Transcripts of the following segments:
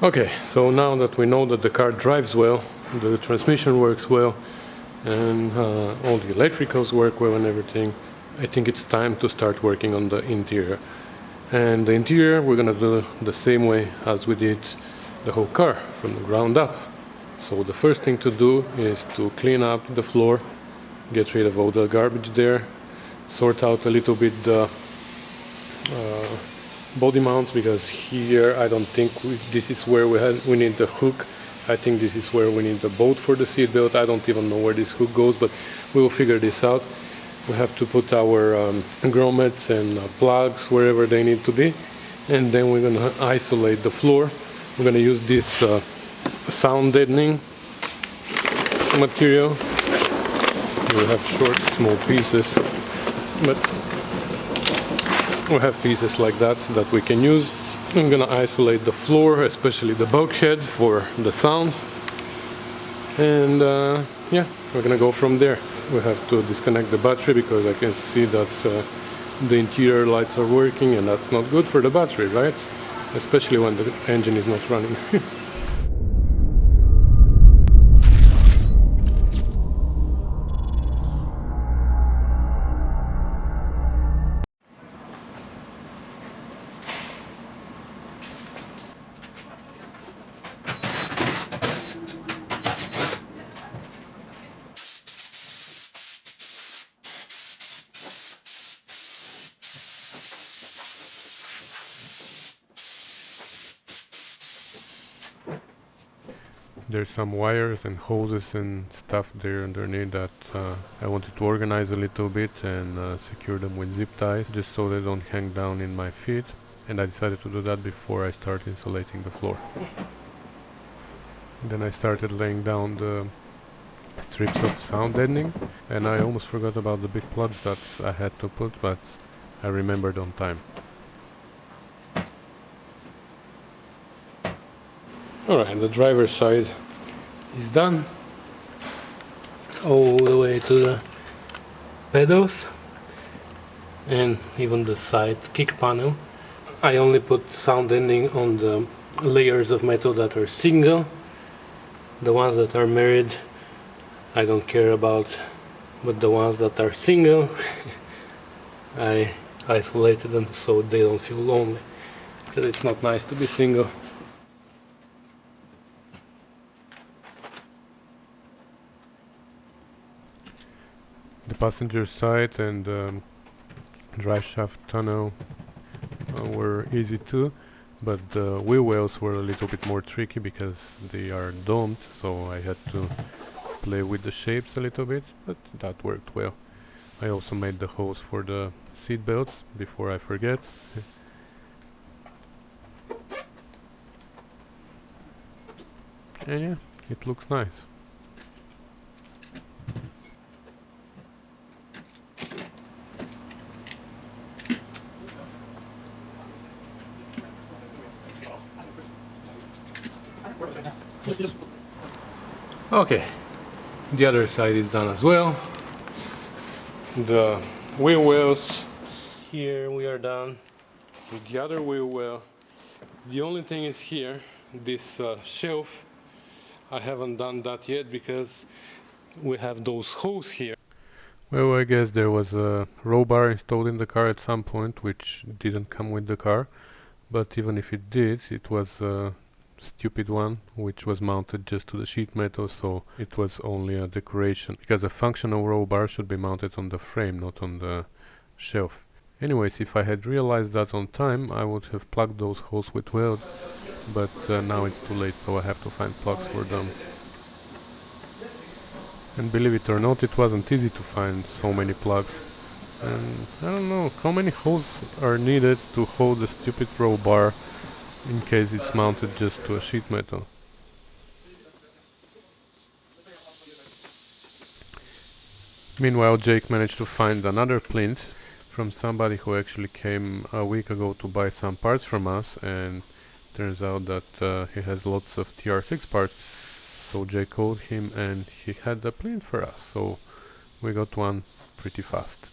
Okay, so now that we know that the car drives well, the transmission works well, and all the electricals work well and everything, I think it's time to start working on the interior. And the interior we're gonna do the same way as we did the whole car, from the ground up. So the first thing to do is to clean up the floor, get rid of all the garbage there, sort out a little bit the body mounts, because here I don't think this is where we need the hook. I think this is where we need the bolt for the seat belt. I don't even know where this hook goes, but we will figure this out. We have to put our grommets and plugs wherever they need to be, and then we're going to isolate the floor. We're going to use this sound deadening material. We have short, small pieces, but we have pieces like that we can use. I'm gonna isolate the floor, especially the bulkhead, for the sound, and yeah, we're gonna go from there. We have to disconnect the battery because I can see that the interior lights are working, and that's not good for the battery, right? Especially when the engine is not running. There's some wires and hoses and stuff there underneath that I wanted to organize a little bit and secure them with zip ties, just so they don't hang down in my feet. And I decided to do that before I start insulating the floor. Then I started laying down the strips of sound deadening, and I almost forgot about the big plugs that I had to put, but I remembered on time. Alright, the driver's side is done, all the way to the pedals and even the side kick panel. I only put sound deadening on the layers of metal that are single. The ones that are married I don't care about, but the ones that are single I isolated them so they don't feel lonely, because it's not nice to be single. The passenger side and drive shaft tunnel were easy too, but the wheel wells were a little bit more tricky because they are domed, so I had to play with the shapes a little bit, but that worked well. I also made the holes for the seat belts before I forget. And yeah, it looks nice. Okay, the other side is done as well. The wheel wells, here we are done with the other wheel well. The only thing is here, this shelf, I haven't done that yet because we have those holes here. Well, I guess there was a roll bar installed in the car at some point, which didn't come with the car, but even if it did, it was a stupid one, which was mounted just to the sheet metal, so it was only a decoration, because a functional roll bar should be mounted on the frame, not on the shelf. Anyways, if I had realized that on time, I would have plugged those holes with weld, but now it's too late, so I have to find plugs for them. And believe it or not, it wasn't easy to find so many plugs. And I don't know how many holes are needed to hold the stupid roll bar in case it's mounted just to a sheet metal. Meanwhile, Jake managed to find another plinth from somebody who actually came a week ago to buy some parts from us, and turns out that he has lots of TR6 parts. So Jake called him and he had a plinth for us, so we got one pretty fast.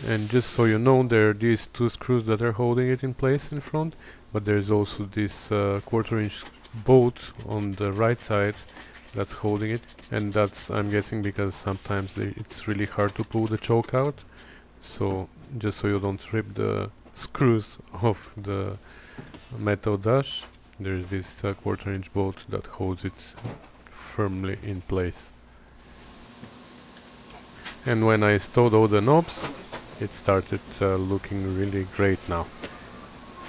And just so you know, there are these two screws that are holding it in place in front, but there's also this quarter-inch bolt on the right side that's holding it, and that's, I'm guessing, because sometimes it's really hard to pull the choke out. So just so you don't rip the screws off the metal dash, there's this quarter-inch bolt that holds it firmly in place. And when I installed all the knobs, it started looking really great now.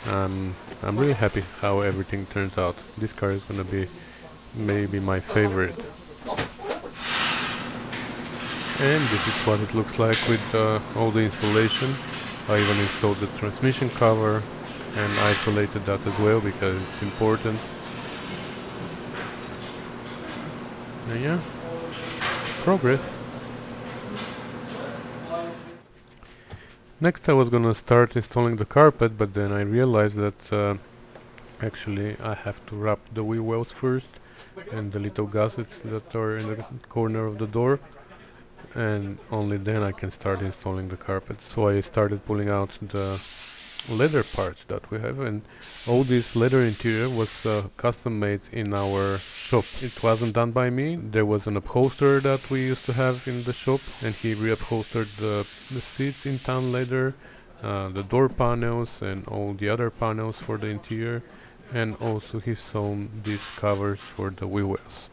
I'm really happy how everything turns out. This car is gonna be maybe my favorite. And this is what it looks like with all the installation. I even installed the transmission cover and isolated that as well because it's important. And yeah, progress. Next I was gonna start installing the carpet, but then I realized that actually I have to wrap the wheel wells first and the little gussets that are in the corner of the door, and only then I can start installing the carpet. So I started pulling out the leather parts that we have, and all this leather interior was custom made in our shop. It wasn't done by me. There was an upholsterer that we used to have in the shop, and he reupholstered the seats in tan leather, the door panels and all the other panels for the interior, and also he sewn these covers for the wheel wells.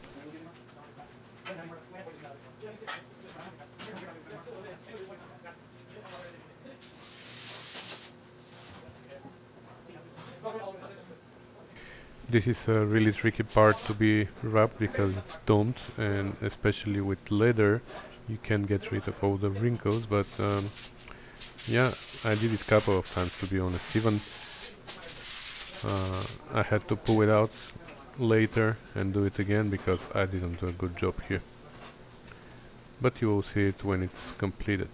This is a really tricky part to be wrapped because it's domed, and especially with leather you can get rid of all the wrinkles, but yeah, I did it a couple of times, to be honest. Even I had to pull it out later and do it again because I didn't do a good job here. But you will see it when it's completed.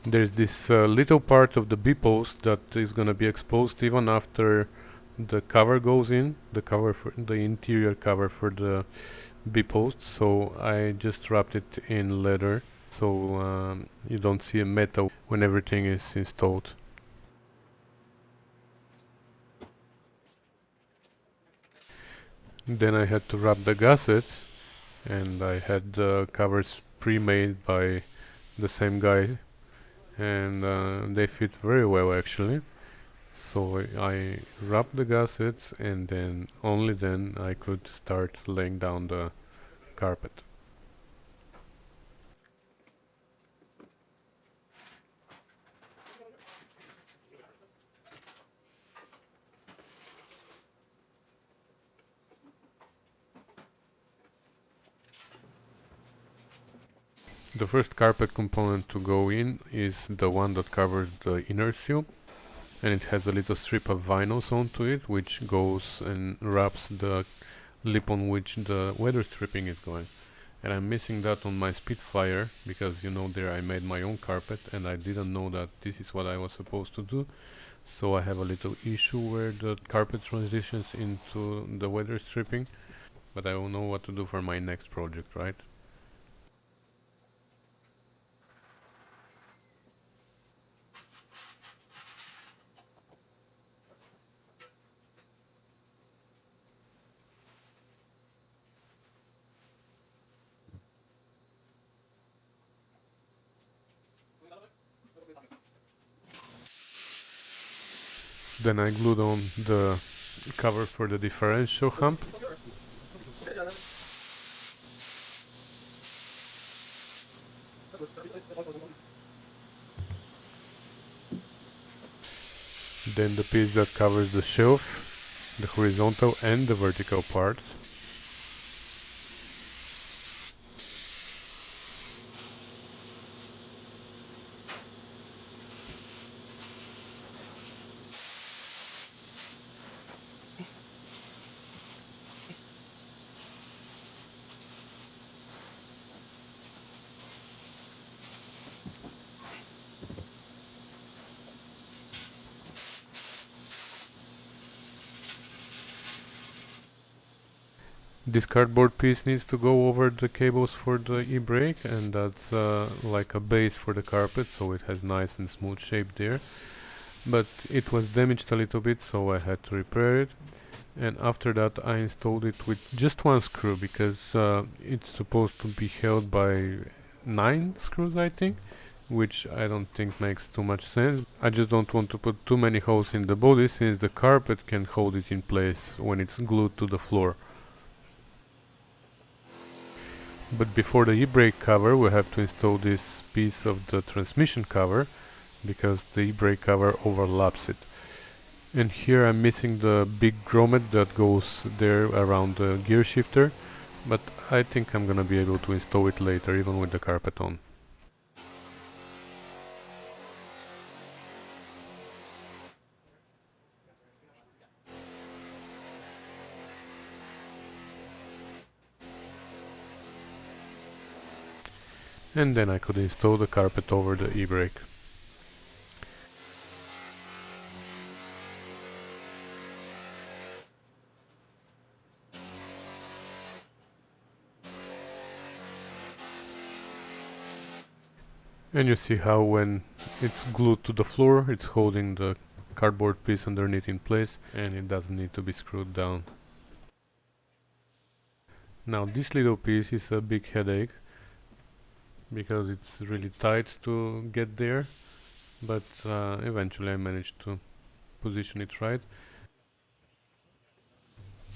There's this little part of the B-post that is gonna be exposed even after the cover goes in, the cover for the interior cover for the B-post. So I just wrapped it in leather, so you don't see a metal when everything is installed. Then I had to wrap the gusset, and I had the covers pre-made by the same guy, and they fit very well actually. So I wrapped the gussets, and then only then I could start laying down the carpet. The first carpet component to go in is the one that covers the inner seal, and it has a little strip of vinyl sewn to it, which goes and wraps the lip on which the weather stripping is going. And I'm missing that on my Spitfire because, you know, there I made my own carpet and I didn't know that this is what I was supposed to do. So I have a little issue where the carpet transitions into the weather stripping, but I will know what to do for my next project, right? Then I glued on the cover for the differential hump. Then the piece that covers the shelf, the horizontal and the vertical part. This cardboard piece needs to go over the cables for the e-brake, and that's like a base for the carpet, so it has nice and smooth shape there. But it was damaged a little bit, so I had to repair it. And after that I installed it with just one screw, because it's supposed to be held by 9 screws, I think, which I don't think makes too much sense. I just don't want to put too many holes in the body, since the carpet can hold it in place when it's glued to the floor. But before the e-brake cover, we have to install this piece of the transmission cover, because the e-brake cover overlaps it. And here I'm missing the big grommet that goes there around the gear shifter, but I think I'm gonna be able to install it later, even with the carpet on. And then I could install the carpet over the e-brake. And you see how when it's glued to the floor, it's holding the cardboard piece underneath in place, and it doesn't need to be screwed down. Now this little piece is a big headache, because it's really tight to get there, but eventually I managed to position it right.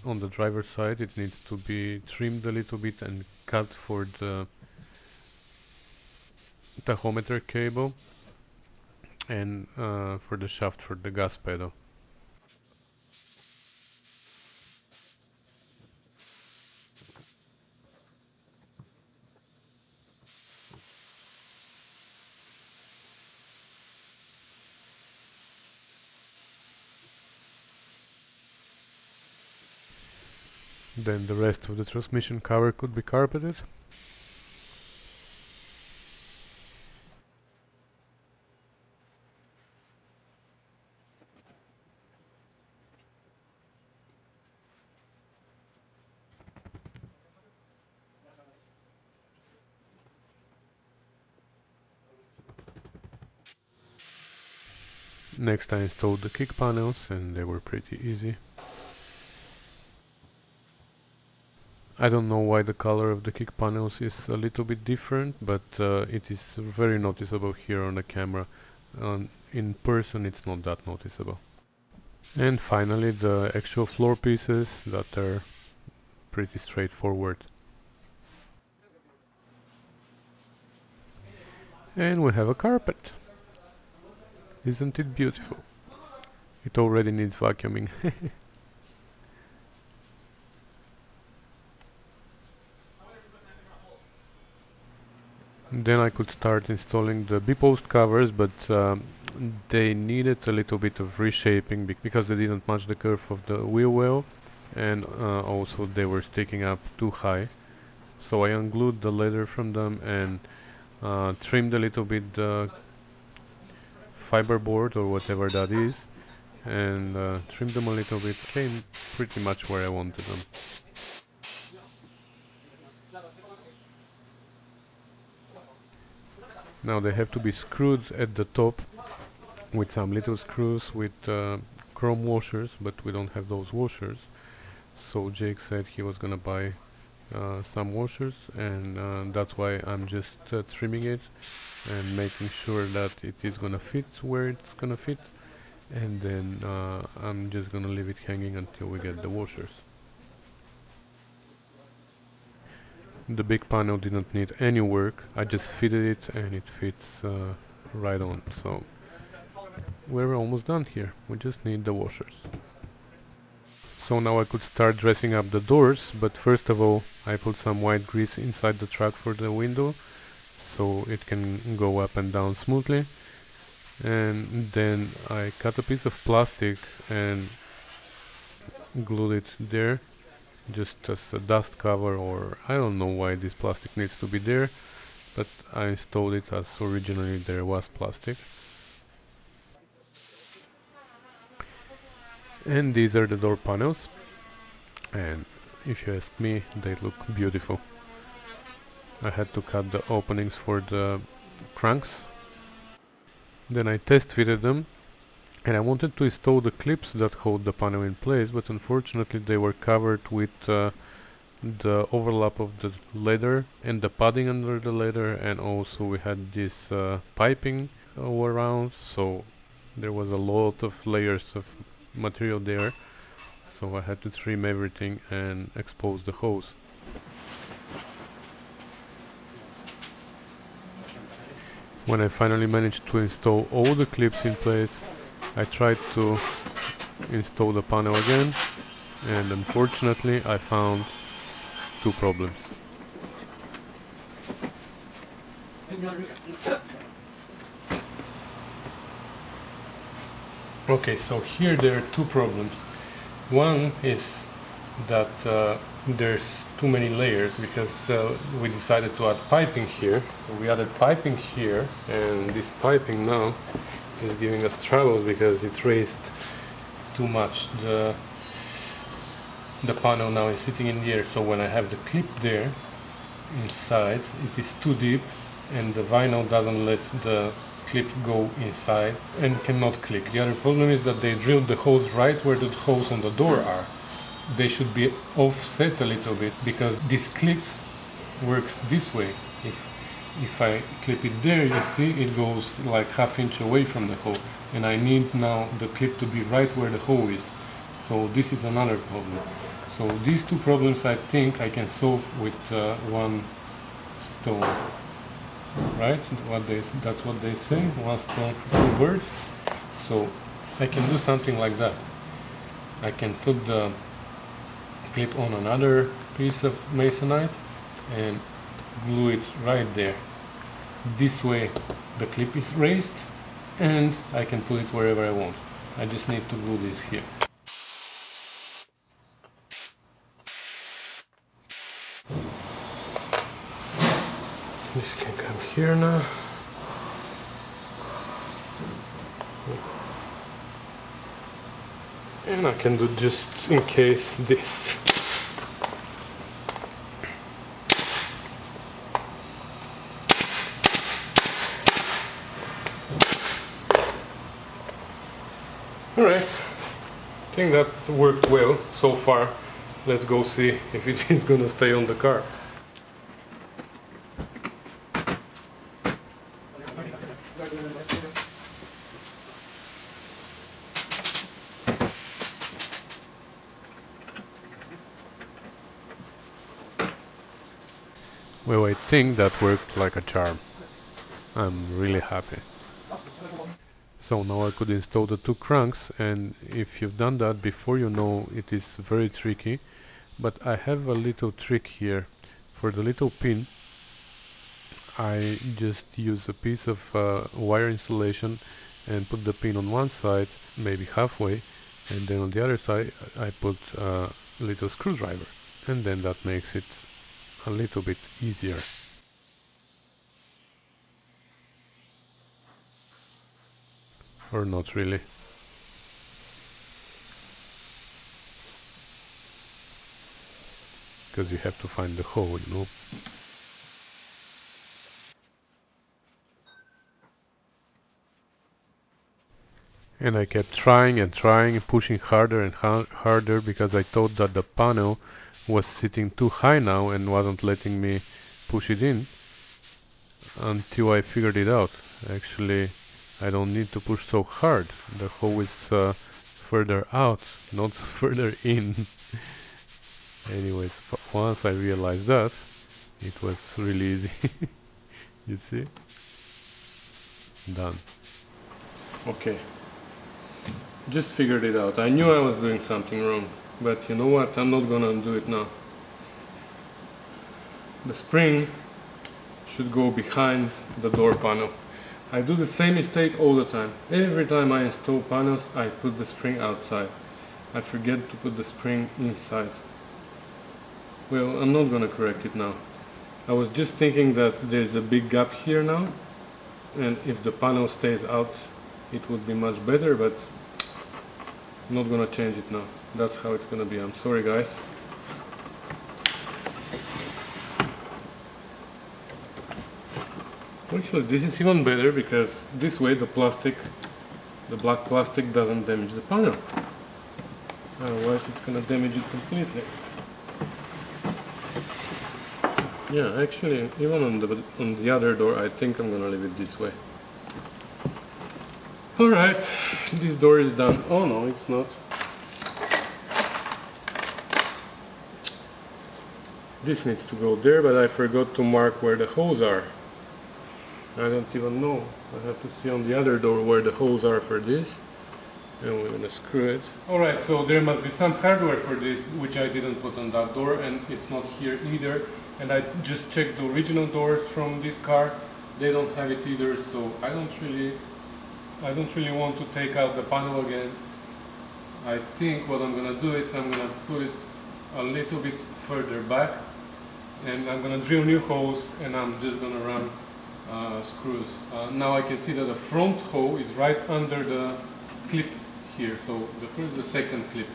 On the driver's side it needs to be trimmed a little bit and cut for the tachometer cable, and for the shaft for the gas pedal. Then the rest of the transmission cover could be carpeted. Next I installed the kick panels, and they were pretty easy. I don't know why the color of the kick panels is a little bit different, but it is very noticeable here on the camera. In person it's not that noticeable. And finally the actual floor pieces that are pretty straightforward. And we have a carpet. Isn't it beautiful? It already needs vacuuming. Then I could start installing the B-post covers, but they needed a little bit of reshaping because they didn't match the curve of the wheel well, and also they were sticking up too high. So I unglued the leather from them and trimmed a little bit the fiberboard or whatever that is, and trimmed them a little bit. Came pretty much where I wanted them. Now they have to be screwed at the top with some little screws with chrome washers, but we don't have those washers. So Jake said he was gonna buy some washers, and that's why I'm just trimming it and making sure that it is gonna fit where it's gonna fit, and then I'm just gonna leave it hanging until we get the washers. The big panel didn't need any work, I just fitted it and it fits right on, so we're almost done here, we just need the washers. So now I could start dressing up the doors, but first of all I put some white grease inside the truck for the window so it can go up and down smoothly, and then I cut a piece of plastic and glued it there just as a dust cover, or I don't know why this plastic needs to be there, but I installed it as originally there was plastic. And these are the door panels, and If you ask me, they look beautiful. I had to cut the openings for the cranks. Then I test fitted them, and I wanted to install the clips that hold the panel in place, but unfortunately they were covered with the overlap of the leather and the padding under the leather, and also we had this piping all around, so there was a lot of layers of material there, so I had to trim everything and expose the hose. When I finally managed to install all the clips in place, I tried to install the panel again, and unfortunately I found two problems. Okay, so here there are two problems. One is that there's too many layers because we decided to add piping here. So we added piping here, and this piping now is giving us troubles because it raised too much. The panel now is sitting in the air, so when I have the clip there inside, it is too deep and the vinyl doesn't let the clip go inside and cannot click. The other problem is that they drilled the holes right where the holes on the door are. They should be offset a little bit because this clip works this way. If I clip it there, you see it goes like ½ inch away from the hole, and I need now the clip to be right where the hole is. So this is another problem. So these two problems I think I can solve with one stone, right? That's what they say, one stone for two birds. So I can do something like that. I can put the clip on another piece of masonite and glue it right there. This way the clip is raised and I can put it wherever I want. I just need to glue this here. This can come here now. And I can do just in case this. Alright, I think that worked well so far. Let's go see if it is gonna stay on the car. Well, I think that worked like a charm. I'm really happy. So now I could install the two cranks, and if you've done that before, you know it is very tricky. But I have a little trick here. For the little pin, I just use a piece of wire insulation and put the pin on one side, maybe halfway, and then on the other side I put a little screwdriver, and then that makes it a little bit easier. Or not really. Because you have to find the hole, you know. And I kept trying and trying, pushing harder and harder because I thought that the panel was sitting too high now and wasn't letting me push it in, until I figured it out. Actually, I don't need to push so hard. The hole is further out, not further in. Anyways, once I realized that, it was really easy. You see? Done. Okay. Just figured it out. I knew I was doing something wrong, but you know what? I'm not gonna undo it now. The spring should go behind the door panel. I do the same mistake all the time. Every time I install panels, I put the spring outside. I forget to put the spring inside. Well, I'm not gonna correct it now. I was just thinking that there's a big gap here now, and if the panel stays out, it would be much better, but I'm not gonna change it now. That's how it's gonna be. I'm sorry, guys. Actually, this is even better because this way the black plastic doesn't damage the panel. Otherwise it's gonna damage it completely. Yeah, actually, even on the other door, I think I'm gonna leave it this way. Alright, this door is done. Oh no, it's not. This needs to go there, but I forgot to mark where the holes are. I don't even know. I have to see on the other door where the holes are for this. And we're gonna screw it. Alright, so there must be some hardware for this, which I didn't put on that door, and it's not here either. And I just checked the original doors from this car. They don't have it either, so I don't really want to take out the panel again. I think what I'm gonna do is I'm gonna put it a little bit further back, and I'm gonna drill new holes, and I'm just gonna run screws. Now I can see that the front hole is right under the clip here, so the first, the second clip.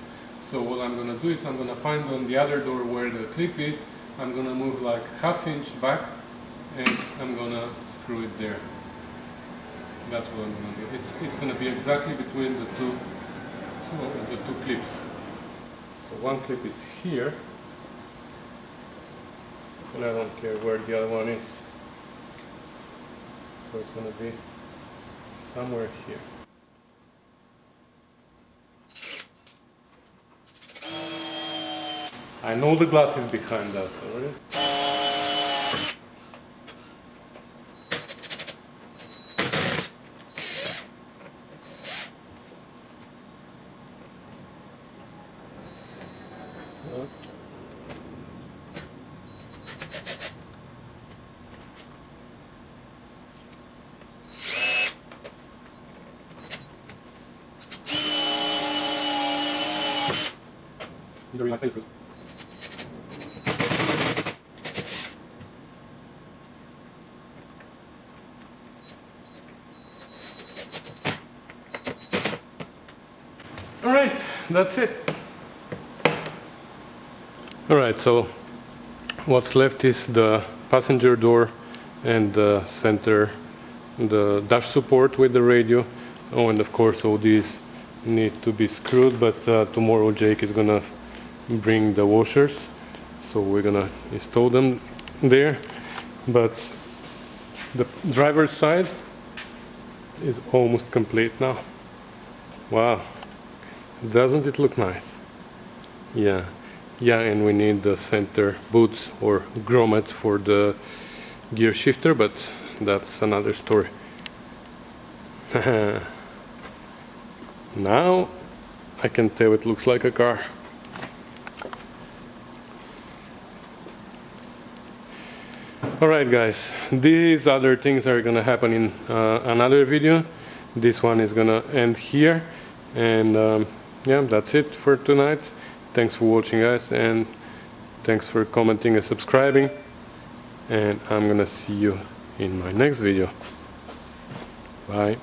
So what I'm gonna do is I'm gonna find on the other door where the clip is. I'm gonna move like ½ inch back, and I'm gonna screw it there. That's what I'm gonna do. It's gonna be exactly between the two clips. So one clip is here, and I don't care where the other one is. So it's gonna be somewhere here. I know the glass is behind that already. Very nice laces. Alright, that's it. Alright, so what's left is the passenger door and the center, the dash support with the radio. Oh, and of course all these need to be screwed, but tomorrow Jake is gonna bring the washers, so we're gonna install them there. But the driver's side is almost complete now. Wow, doesn't it look nice? Yeah, and we need the center boots or grommet for the gear shifter, but that's another story. Now I can tell it looks like a car. Alright guys, these other things are gonna happen in another video. This one is gonna end here, and yeah, that's it for tonight. Thanks for watching guys, and thanks for commenting and subscribing, and I'm gonna see you in my next video. Bye.